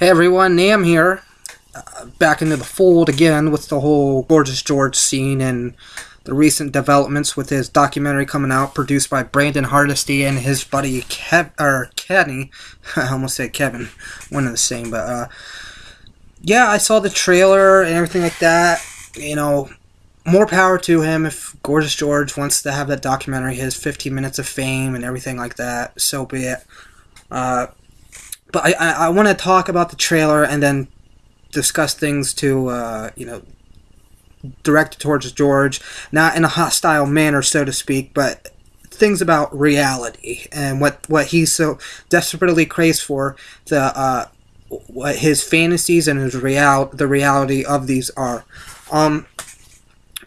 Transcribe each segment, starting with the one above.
Hey everyone, Nam here, back into the fold again with the whole Gorgeous George scene and the recent developments with his documentary coming out, produced by Brandon Hardesty and his buddy Kenny. I almost said Kevin, one and the same, but yeah, I saw the trailer and everything like that. You know, more power to him if Gorgeous George wants to have that documentary, his 15 minutes of fame and everything like that, so be it. But I want to talk about the trailer and then discuss things to, directed towards George, not in a hostile manner, so to speak, but things about reality and what he so desperately craves for, what his fantasies and the reality of these are.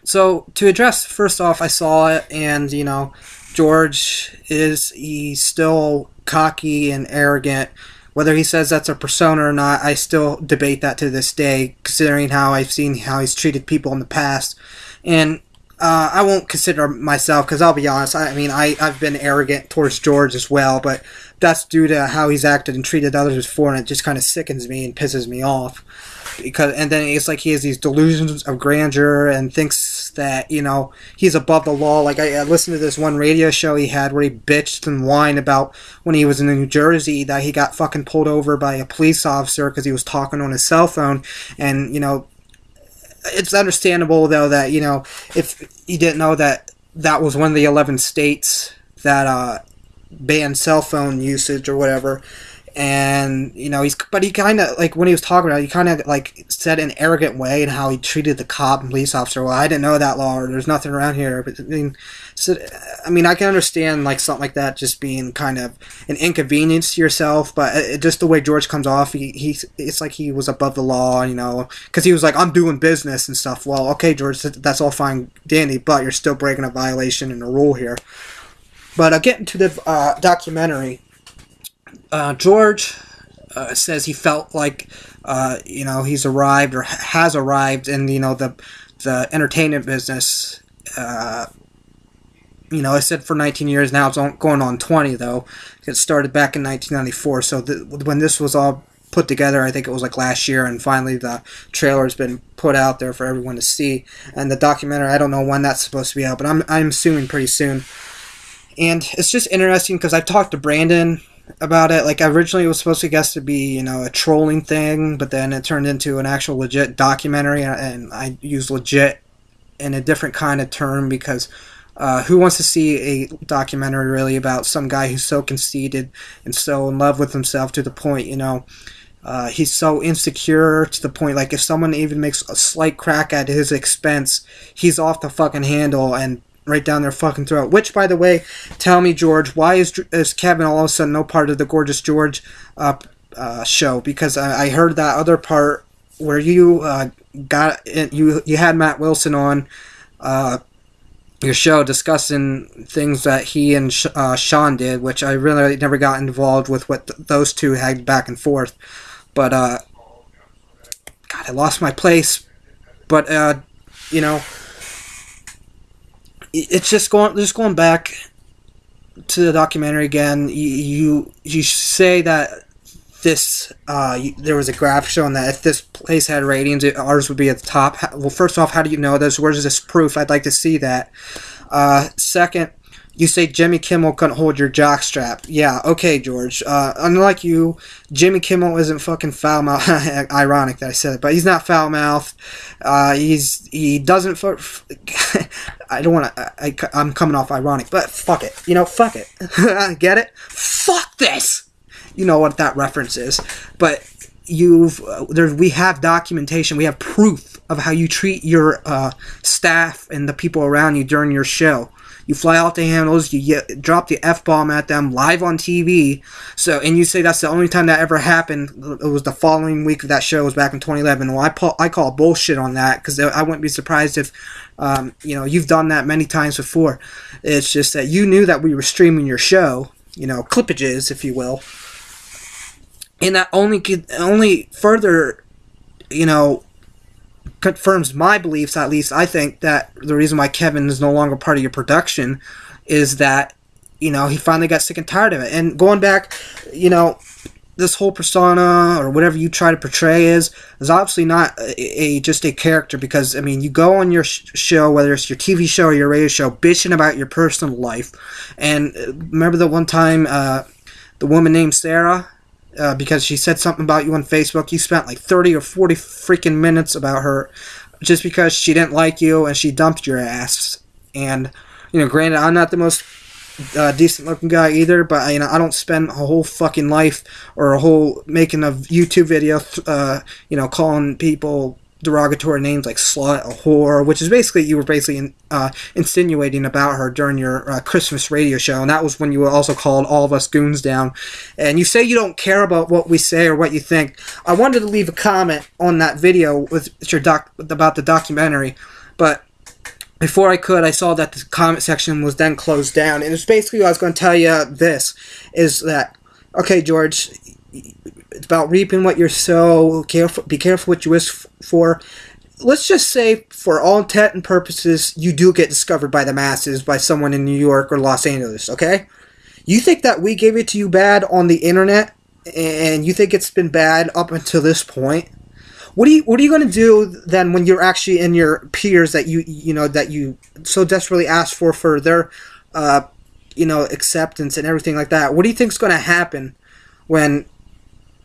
So to address, first off, I saw it, and George he's still cocky and arrogant. Whether he says that's a persona or not, I still debate that to this day, considering how I've seen how he's treated people in the past. And I won't consider myself, because I'll be honest, I've been arrogant towards George as well, but that's due to how he's acted and treated others before, and it just kind of sickens me and pisses me off. And then it's like he has these delusions of grandeur and thinks that, he's above the law. Like, I listened to this one radio show he had where he bitched and whined about when he was in New Jersey that he got fucking pulled over by a police officer because he was talking on his cell phone. And, it's understandable, though, that, if you didn't know that was one of the 11 states that banned cell phone usage or whatever. And, he kind of, like, when he was talking about it, he kind of, like, said in an arrogant way and how he treated the cop and police officer. Well, I didn't know that law, or there's nothing around here. But, I can understand, like, something like that just being kind of an inconvenience to yourself, but just the way George comes off, it's like he was above the law, because he was like, I'm doing business and stuff. Well, okay, George, that's all fine, dandy, but you're still breaking a violation and a rule here. But getting to the documentary, George says he felt like, he's arrived or has arrived in, the entertainment business. I said for 19 years now, it's going on 20, though. It started back in 1994, so when this was all put together, I think it was like last year, and finally the trailer's been put out there for everyone to see. And the documentary, I don't know when that's supposed to be out, but I'm assuming pretty soon. And it's just interesting because I've talked to Brandon about it. Like, originally it was supposed to be, a trolling thing, but then it turned into an actual legit documentary, and I use legit in a different kind of term because who wants to see a documentary really about some guy who's so conceited and so in love with himself to the point, he's so insecure to the point, like, if someone even makes a slight crack at his expense, he's off the fucking handle and right down their fucking throat. Which, by the way, tell me, George, why is Kevin all of a sudden no part of the Gorgeous George show? Because I heard that other part where you had Matt Wilson on your show discussing things that he and Sean did, which I really never got involved with what those two had back and forth. But God, I lost my place. But it's just going back to the documentary again. You say that this there was a graph showing that if this place had ratings, ours would be at the top. Well, first off, how do you know this? Where's this proof? I'd like to see that. Second, you say Jimmy Kimmel couldn't hold your jockstrap. Yeah, okay, George. Unlike you, Jimmy Kimmel isn't fucking foul-mouthed. Ironic that I said it, but he's not foul-mouthed. He doesn't... I don't want to... I'm coming off ironic, but fuck it. Fuck it. Get it? Fuck this! You know what that reference is. But we have documentation, we have proof of how you treat your staff and the people around you during your show. You fly out the handles, you drop the F-bomb at them live on TV, and you say that's the only time that ever happened. It was the following week of that show, was back in 2011. Well, I call bullshit on that, because I wouldn't be surprised if, you've done that many times before. It's just that you knew that we were streaming your show, clippages, if you will. And that only further, confirms my beliefs. At least I think that the reason why Kevin is no longer part of your production is that he finally got sick and tired of it. And going back, this whole persona or whatever you try to portray is obviously not just a character, because I mean, you go on your show, whether it's your TV show or your radio show, bitching about your personal life. And remember the one time the woman named Sarah, because she said something about you on Facebook, you spent like 30 or 40 freaking minutes about her just because she didn't like you and she dumped your ass. And you know, granted, I'm not the most decent looking guy either, but you know, I don't spend a whole fucking life or a whole making a YouTube video you know, calling people derogatory names like slut, a whore, which is basically, you were basically insinuating about her during your Christmas radio show, and that was when you also called all of us goons down. And you say you don't care about what we say or what you think. I wanted to leave a comment on that video with your about the documentary, but before I could, I saw that the comment section was then closed down. And it's basically what I was going to tell you this, is that, okay, George, it's about reaping what you're sow. Be careful what you wish for. Let's just say, for all intent and purposes, you do get discovered by the masses, by someone in New York or Los Angeles, okay? You think that we gave it to you bad on the internet, and you think it's been bad up until this point? What are you going to do then when you're actually in your peers that you know that you so desperately ask for their you know, acceptance and everything like that? What do you think is going to happen when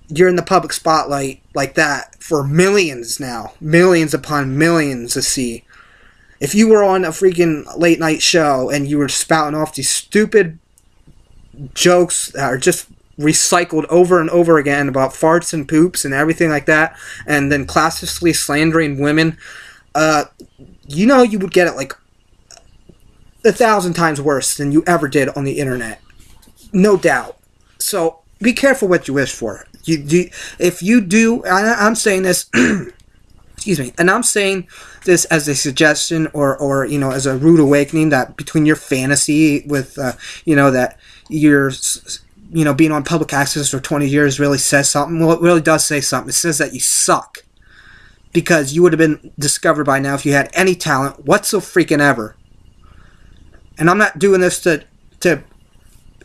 you're in the public spotlight like that for millions now, millions upon millions to see? If you were on a freaking late night show and you were spouting off these stupid jokes that are just recycled over and over again about farts and poops and everything like that, and then classically slandering women, you know, you would get it like 1,000 times worse than you ever did on the internet, no doubt. So be careful what you wish for. If you do, I'm saying this excuse me, and I'm saying this as a suggestion or you know, as a rude awakening, that between your fantasy with you know, that you're, you know, being on public access for 20 years really says something. Well, it really does say something. It says that you suck, because you would have been discovered by now if you had any talent whatsoever. And I'm not doing this to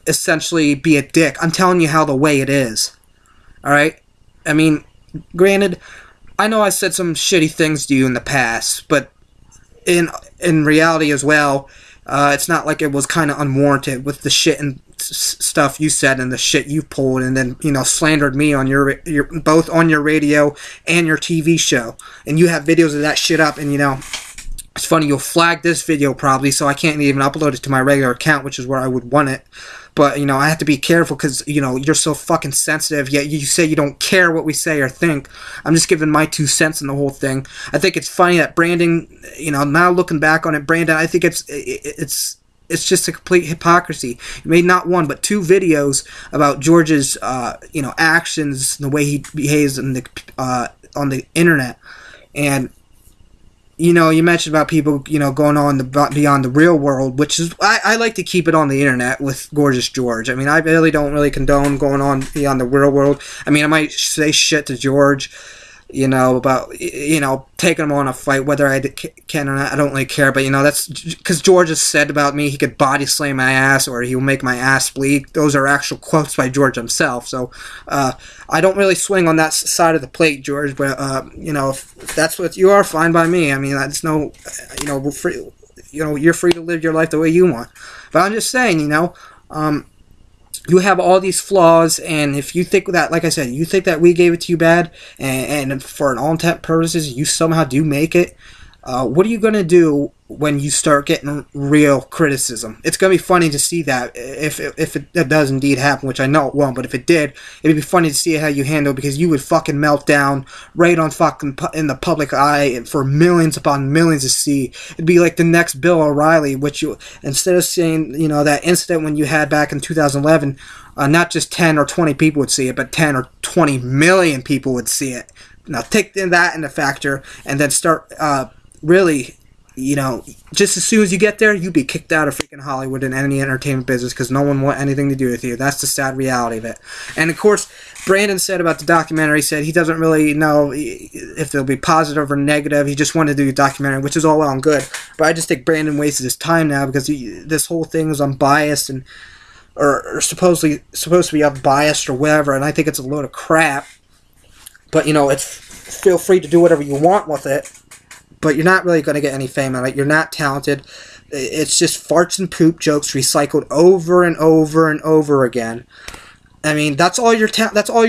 essentially be a dick. I'm telling you how the way it is. Alright? I mean, granted, I know I said some shitty things to you in the past, but in reality as well, it's not like it was kind of unwarranted with the shit and stuff you said and the shit you pulled, and then, you know, slandered me on your both on your radio and your TV show. And you have videos of that shit up, and you know, it's funny, you'll flag this video probably, so I can't even upload it to my regular account, which is where I would want it. But, you know, I have to be careful because, you know, you're so fucking sensitive, yet you say you don't care what we say or think. I'm just giving my 2 cents in the whole thing. I think it's funny that Brandon, you know, now looking back on it, Brandon, I think it's just a complete hypocrisy. You made not 1 but 2 videos about George's, you know, actions and the way he behaves on the internet. And, you know, you mentioned about people, you know, going on beyond the real world, which is, I like to keep it on the internet with Gorgeous George. I mean, I really don't condone going on beyond the real world. I mean, I might say shit to George, you know, about, you know, taking him on a fight, whether I can or not, I don't really care. But, you know, that's because George has said about me he could body slam my ass or he'll make my ass bleed. Those are actual quotes by George himself. So I don't really swing on that side of the plate, George. But, you know, if that's what you are, fine by me. I mean, that's no, you know, we're free, you know, you're free to live your life the way you want. But I'm just saying, you know, you have all these flaws, and if you think that, like I said, you think that we gave it to you bad, and for an all intent purposes, you somehow do make it, what are you going to do when you start getting real criticism? It's going to be funny to see that, if it does indeed happen, which I know it won't, but if it did, it'd be funny to see how you handle it, because you would fucking melt down right on fucking in the public eye and for millions upon millions to see. It'd be like the next Bill O'Reilly, which you, instead of saying, you know, that incident when you had back in 2011, not just 10 or 20 people would see it, but 10 or 20 million people would see it. Now take that into factor, and then start really, you know, just as soon as you get there, you'd be kicked out of freaking Hollywood and any entertainment business, because no one want anything to do with you. That's the sad reality of it. And of course, Brandon said about the documentary, said he doesn't really know if it'll be positive or negative. He just wanted to do a documentary, which is all well and good. But I just think Brandon wasted his time now, because this whole thing is unbiased, and or supposedly supposed to be unbiased or whatever, and I think it's a load of crap. But, you know, it's feel free to do whatever you want with it, but you're not really going to get any fame out of it. You're not talented. It's just farts and poop jokes recycled over and over and over again. I mean, that's all your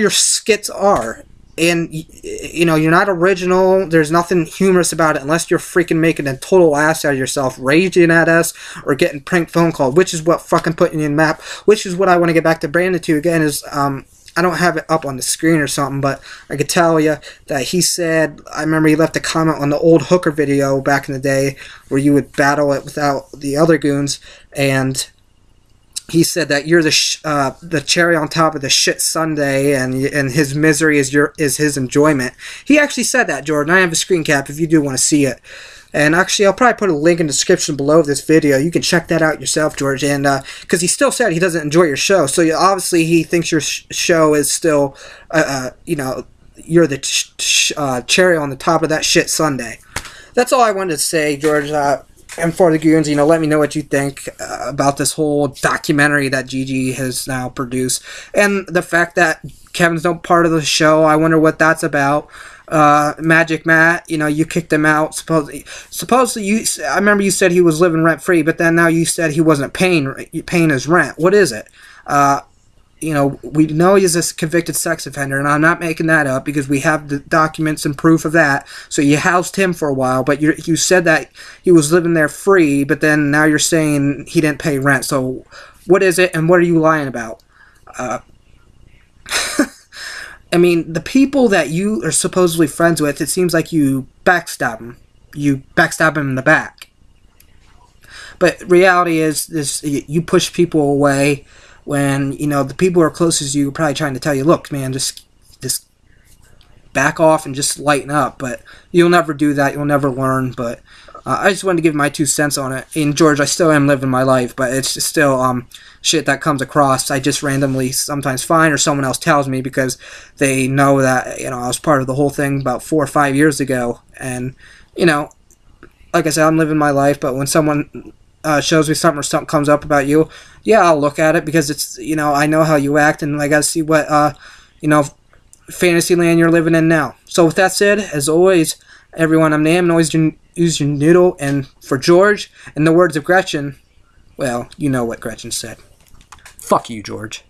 skits are. And, you know, you're not original. There's nothing humorous about it unless you're freaking making a total ass out of yourself, raging at us, or getting prank phone called, which is what fucking putting you in the map, which is what I want to get back to Brandon to again, is, I don't have it up on the screen or something, but I could tell you that he said, I remember he left a comment on the old Hooker video back in the day where you would battle it without the other goons, and he said that you're the cherry on top of the shit sundae, and his misery is his enjoyment. He actually said that, Jordan. I have a screen cap if you do want to see it. And actually, I'll probably put a link in the description below this video. You can check that out yourself, George. And because he still said he doesn't enjoy your show, so obviously he thinks your show is still, you know, you're the cherry on the top of that shit sundae. That's all I wanted to say, George. And for the goons, you know, let me know what you think about this whole documentary that Gigi has now produced, and the fact that Kevin's no part of the show. I wonder what that's about. Magic Matt, you know, you kicked him out. Supposedly you. I remember you said he was living rent free, but then now you said he wasn't paying his rent. What is it? You know, we know he's a convicted sex offender, and I'm not making that up because we have the documents and proof of that. So you housed him for a while, but you said that he was living there free, but then now you're saying he didn't pay rent. So what is it, and what are you lying about? I mean, the people that you are supposedly friends with, it seems like you backstab them. You backstab them in the back. But reality is, this: you push people away when, you know, the people who are closest to you are probably trying to tell you, look, man, just back off and just lighten up. But you'll never do that. You'll never learn. But I just wanted to give my 2 cents on it. And George, I still am living my life, but it's just still shit that comes across. I just randomly sometimes find, or someone else tells me because they know that, you know, I was part of the whole thing about 4 or 5 years ago. And, you know, like I said, I'm living my life, but when someone shows me something or something comes up about you, yeah, I'll look at it because it's, you know, I know how you act, and I gotta see what, you know, fantasy land you're living in now. So with that said, as always, everyone, I'm Nam, and always use your noodle. And for George, in the words of Gretchen, well, you know what Gretchen said. Fuck you, George.